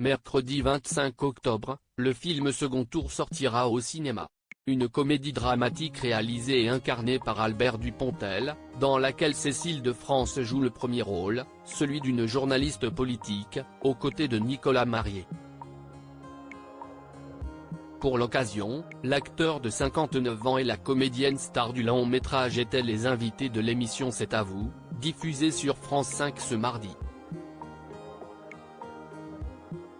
Mercredi 25 octobre, le film Second Tour sortira au cinéma. Une comédie dramatique réalisée et incarnée par Albert Dupontel, dans laquelle Cécile de France joue le premier rôle, celui d'une journaliste politique, aux côtés de Nicolas Marié. Pour l'occasion, l'acteur de 59 ans et la comédienne star du long métrage étaient les invités de l'émission C'est à vous, diffusée sur France 5 ce mardi.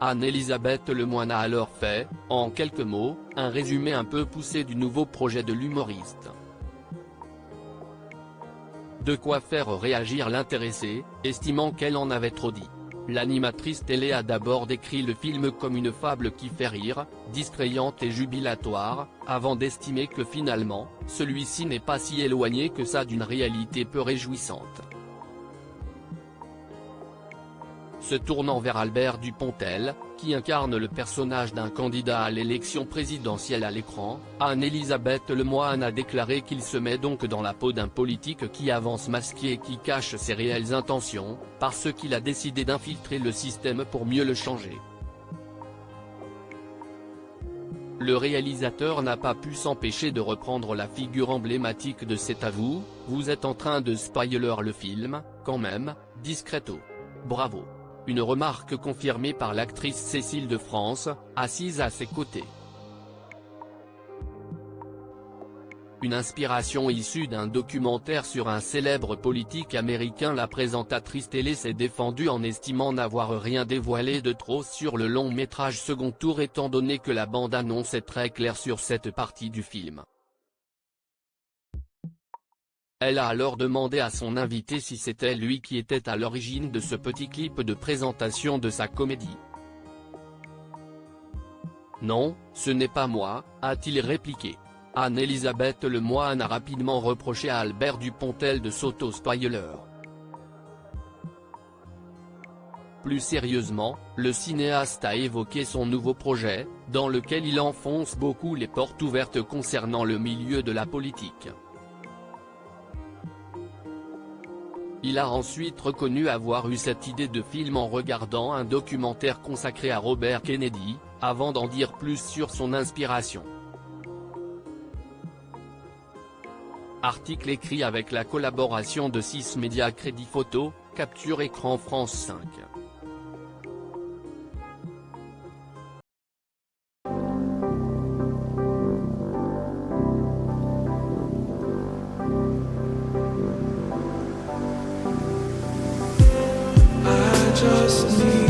Anne-Elisabeth Lemoine a alors fait, en quelques mots, un résumé un peu poussé du nouveau projet de l'humoriste. De quoi faire réagir l'intéressée, estimant qu'elle en avait trop dit. L'animatrice télé a d'abord décrit le film comme une fable qui fait rire, distrayante et jubilatoire, avant d'estimer que finalement, celui-ci n'est pas si éloigné que ça d'une réalité peu réjouissante. Se tournant vers Albert Dupontel, qui incarne le personnage d'un candidat à l'élection présidentielle à l'écran, Anne-Elisabeth Lemoine a déclaré qu'il se met donc dans la peau d'un politique qui avance masqué et qui cache ses réelles intentions, parce qu'il a décidé d'infiltrer le système pour mieux le changer. Le réalisateur n'a pas pu s'empêcher de reprendre la figure emblématique de C'est à vous êtes en train de spoiler le film, quand même, discreto. Bravo. Une remarque confirmée par l'actrice Cécile de France, assise à ses côtés. Une inspiration issue d'un documentaire sur un célèbre politique américain. La présentatrice télé s'est défendue en estimant n'avoir rien dévoilé de trop sur le long métrage Second Tour étant donné que la bande-annonce est très claire sur cette partie du film. Elle a alors demandé à son invité si c'était lui qui était à l'origine de ce petit clip de présentation de sa comédie. « Non, ce n'est pas moi », a-t-il répliqué. Anne-Elisabeth Lemoine a rapidement reproché à Albert Dupontel de s'auto-spoiler. Plus sérieusement, le cinéaste a évoqué son nouveau projet, dans lequel il enfonce beaucoup les portes ouvertes concernant le milieu de la politique. Il a ensuite reconnu avoir eu cette idée de film en regardant un documentaire consacré à Robert Kennedy, avant d'en dire plus sur son inspiration. Article écrit avec la collaboration de 6 médias Crédit Photo, Capture Écran France 5. Just need